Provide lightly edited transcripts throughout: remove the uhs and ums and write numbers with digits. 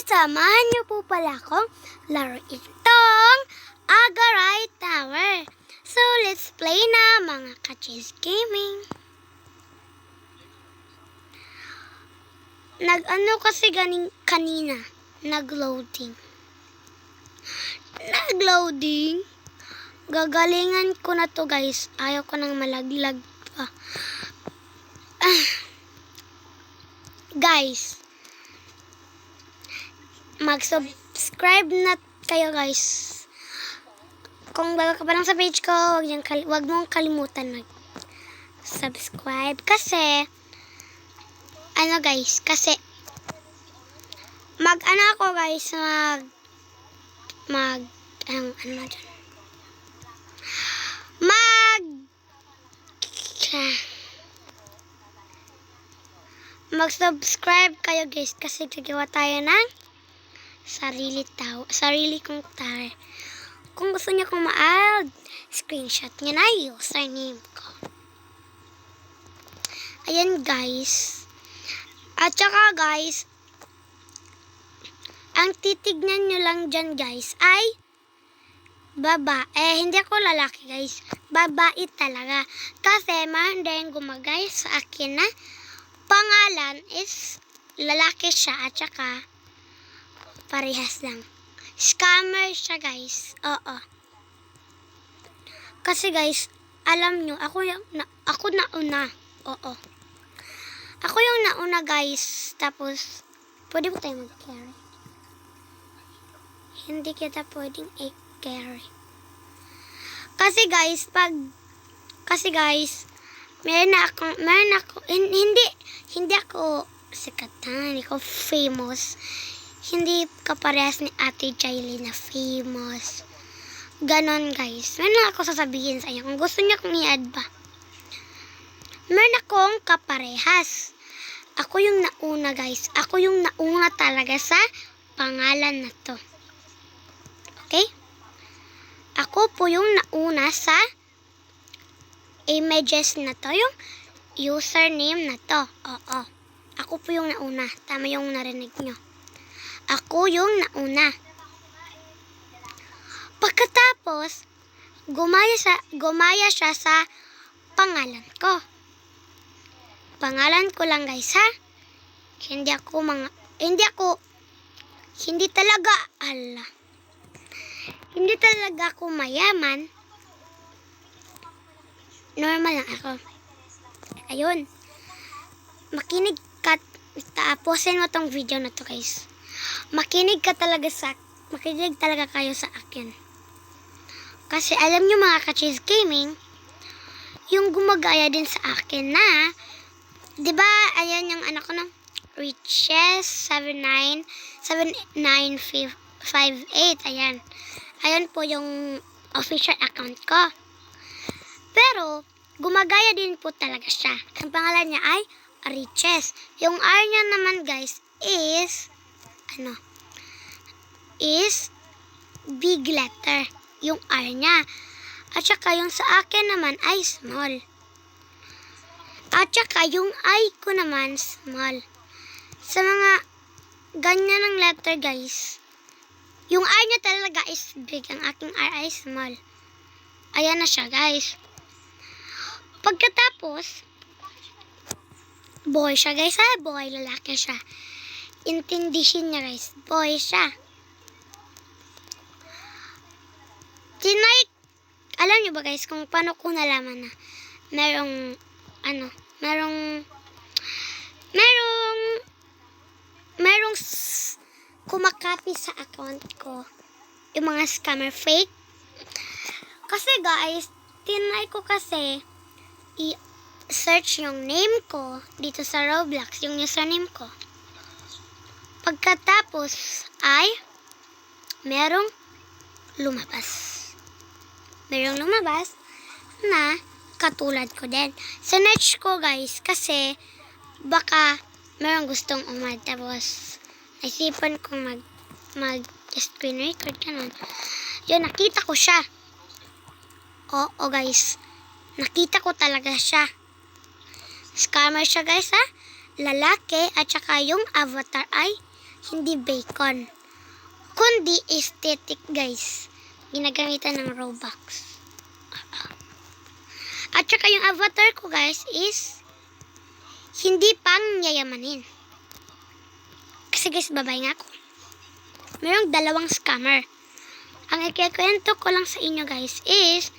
samahan niyo po pala akong laro itong Agaray Tower. So, let's play na mga ka-Cheese Gaming. Nag-ano kasi kanina, nag-loading. Gagalingan ko na to guys. Ayaw ko nang malaglag pa. Guys, mag-subscribe na kayo guys. Kung bago ka pa lang sa page ko, wag mong kalimutan mag-subscribe. Kasi, kasi, mag-ano ako guys, mag-subscribe kayo guys kasi gagawa tayo ng sarili kong tower. Kung gusto niyo kong ma-add, screenshot niyo na username ko. Ayan guys. At saka guys, ang titignan nyo lang dyan guys ay hindi ako lalaki guys. Babae talaga. Kasi man din gumagay sa akin na pangalan is lalaki siya at saka parehas lang. Scammer siya guys. Oo. Kasi guys, alam nyo, ako nauna. Oo. Ako yung nauna guys. Tapos, pwede ba tayo mag-carry? Hindi kita pwedeng i-carry. Kasi guys, meron ako, hindi ako sikat na, hindi ko famous. Hindi kaparehas ni Ate Jailey na famous. Ganon guys. Meron ako sasabihin sa inyo. Kung gusto niyo kong i-add ba. Meron akong kaparehas. Ako yung nauna guys. Ako yung nauna talaga sa pangalan na to. Okay? Ako po yung nauna sa images na to. Yung username na to. Oo. Ako po yung nauna. Tama yung narinig nyo. Ako yung nauna. Pagkatapos, gumaya siya sa pangalan ko. Pangalan ko lang guys ha. Hindi talaga ako mayaman. Normal lang ako. Ayun. Makinig ka. Tapusin mo tong video na to guys. Makinig talaga kayo sa akin. Kasi alam nyo mga ka-Cheese Gaming, yung gumagaya din sa akin na, diba, ayan yung anak ko ng Riches 795958. Ayan. Ayan po yung official account ko. Pero, gumagaya din po talaga siya. Ang pangalan niya ay Riches. Yung R niya naman guys is big letter. Yung R niya. At saka yung sa akin naman ay small. At saka yung I ko naman small. Sa mga ganyan ng letter guys, yung R niya talaga is big. Ang aking R ay small. Ayan na siya guys. Pagkatapos, boy siya guys ha. Boy, lalaki siya. Intindihin niya guys. Boy siya. Alam niyo ba guys kung paano ko nalaman na merong kumakopy sa account ko. Yung mga scammer fake. Kasi guys, tinry ko kasi i-search yung name ko dito sa Roblox, yung username ko. Pagkatapos ay merong lumabas na katulad ko din. Sinearch ko guys kasi baka merong gustong umad. Tapos naisipan kong mag-screen record ganun. Yun, nakita ko siya. Oo guys, nakita ko talaga siya. Scammer siya guys ha. Lalaki at saka yung avatar ay hindi bacon. Kundi aesthetic, guys. Ginagamitan ng Robux. At saka yung avatar ko, guys, is hindi pang yayamanin. Kasi guys, babay nga ako. Mayroong dalawang scammer. Ang ikikwento ko lang sa inyo, guys, is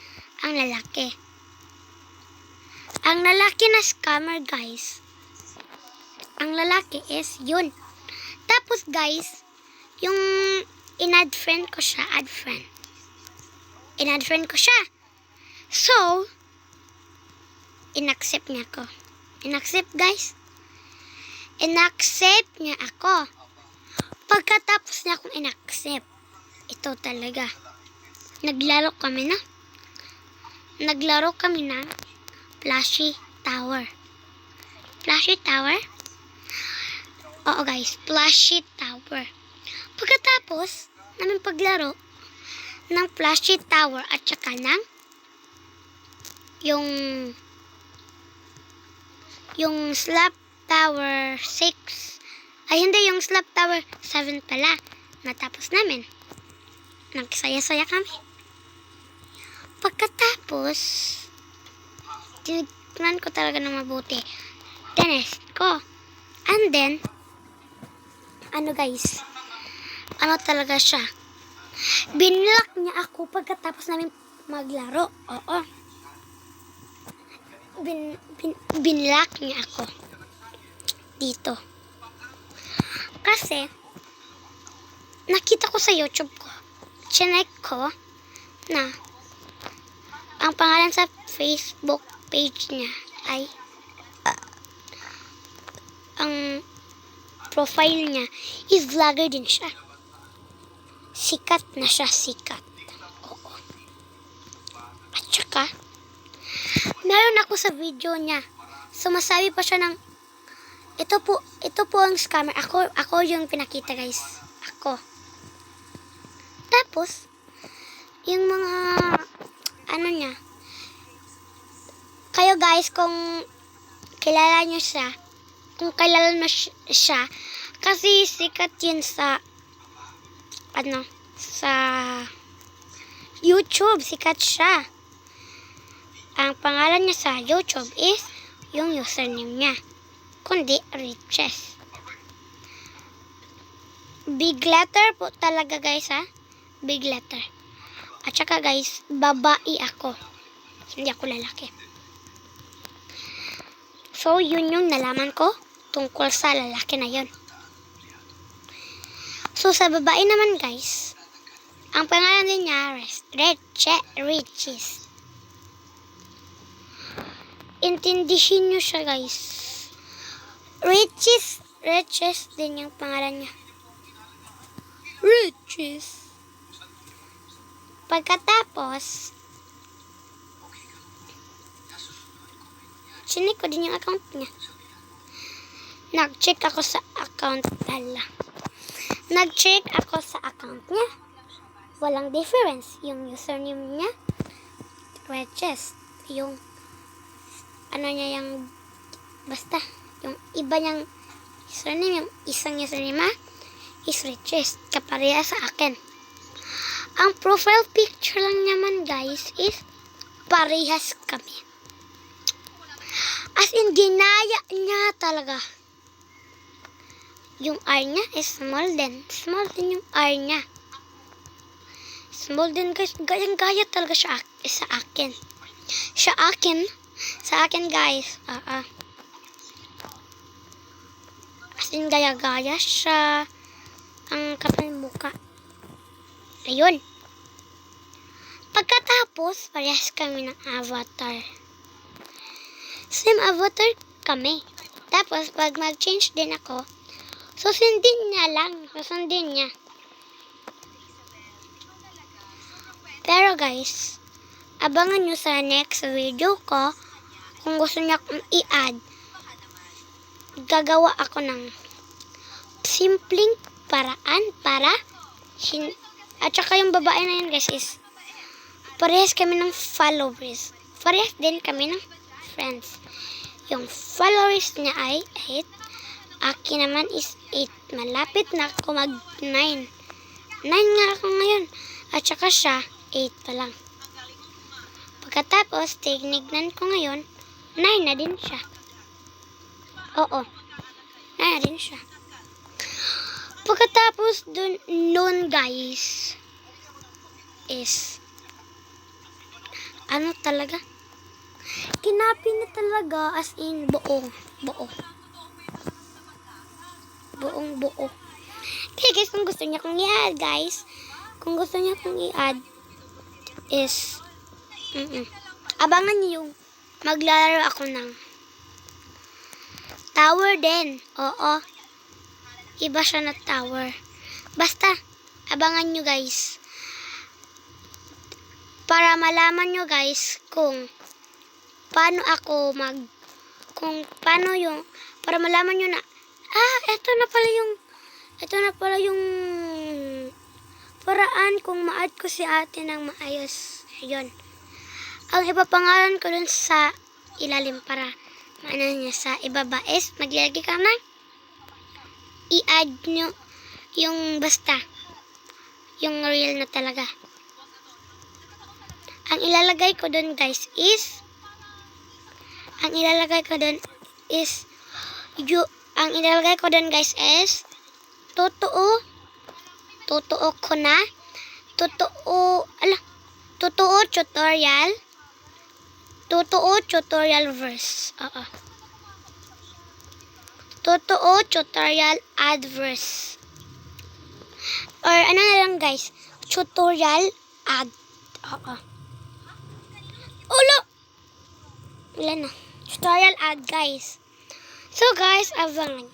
ang lalaki. Ang lalaki na scammer, guys. Ang lalaki is yun. Tapos, guys, yung in-add friend ko siya, add friend. In-add friend ko siya. So, in-accept niya ako. In-accept, guys. In-accept niya ako. Pagkatapos niya akong in-accept, ito talaga. Naglaro kami na Plushy Tower. Plushy Tower? Oo, guys. Plushy Tower. Pagkatapos namin paglaro ng Plushy Tower at saka ng yung Slap Tower 6. Ay, hindi. Yung Slap Tower 7 pala. Natapos namin. Nagsaya-saya kami. Pagkatapos, tinignan ko talaga ng mabuti. Tinest ko. And then, guys, talaga siya. Binlock niya ako pagkatapos namin maglaro. Oo. Binlock niya ako. Dito. Kasi, nakita ko sa YouTube ko. Chinek ko na ang pangalan sa Facebook page niya ay ang profile niya is vlogger din siya. Sikat na siya, sikat. Oo. At saka, meron ako sa video niya. Sumasabi pa siya ng ito po ang scammer. Ako yung pinakita, guys. Ako. Tapos, yung mga niya. Kayo, guys, kung kilala nyo siya, kasi sikat yun sa sa YouTube, sikat siya. Ang pangalan niya sa YouTube is yung username niya, kundi Riches. Big letter po talaga, guys, ha? Big letter. At saka, guys, babae ako. Hindi ako lalaki. So, yun yung nalaman ko tungkol sa lalaki na yun. So, sa babae naman, guys, ang pangalan din niya, Riches. Intindihin nyo siya, guys. Riches din yung pangalan niya. Riches. Pagkatapos, chinik ko din yung account niya. Nag-check ako sa account niya. Walang difference. Yung username niya, Riches. Yung niya yung basta yung iba niyang username, yung isang username is Riches. Kapareha sa akin. Ang profile picture lang naman, guys, is parehas kami. As in, ginaya niya talaga. Yung R niya is small din. Small din yung R niya. Small din, guys. Gaya talaga siya sa akin. Sa akin, guys. As in, gaya-gaya siya. Ang kapal mukha. Ayun. Pagkatapos, parehas kami ng avatar. Same avatar kami. Tapos, pag mag-change din ako, susundin niya. Pero, guys, abangan nyo sa next video ko. Kung gusto niya akong i-add, gagawa ako ng simpleng paraan para at saka yung babae na yun, guys, is parehas kami ng followers. Parehas din kami ng friends. Yung followers niya ay 8 Akin naman is 8. Malapit na ako mag 9. 9 nga ako ngayon. At saka siya, 8 pa lang. Pagkatapos, tinignan ko ngayon, 9 na din siya. Oo. 9 na din siya. Pagkatapos nun guys, is, ano talaga? Kinapi na talaga, as in, buong buo. Okay guys, kung gusto niya kong i-add guys, kung gusto niya kong i-add, is, abangan niyo yung maglalaro ako ng tower din. Oo. Iba siya na tower. Basta, abangan nyo guys. Para malaman nyo guys kung paano ako para malaman nyo na, ito na pala yung paraan kung ma-add ko si ate ng maayos. Ayun. Ang ipapangalan ko dun sa ilalim para maano niya sa ibaba is maglalagay ka na i-add nyo yung basta yung real na talaga. Ang ilalagay ko dun guys is totoo ko na totoo tutorial verse. Totoo tutorial adverse. Or ano na lang guys, tutorial ad. Ulo! Ilan na? Tutorial ad guys. So guys, abangan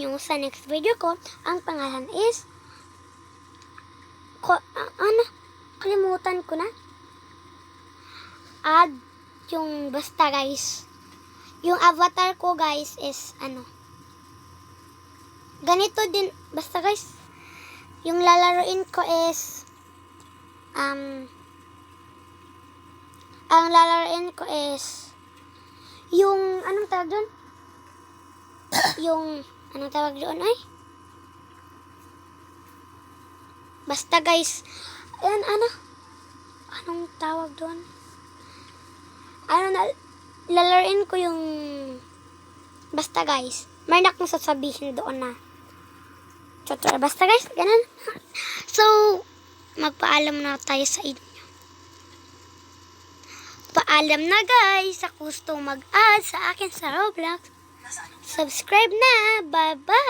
nyo sa next video ko. Ang pangalan is, kalimutan ko na. Add yung basta guys. Yung avatar ko guys is ganito din. Basta guys, yung lalaroin ko is, ang lalaroin ko is, yung, anong tawag doon? Basta guys, anong tawag doon? Lalaroin ko yung, basta guys, mayroon akong sasabihin doon na, basta guys, ganun. So, magpaalam na tayo sa inyo. Paalam na guys, sa gustong mag-add sa akin sa Roblox. Subscribe na. Bye-bye.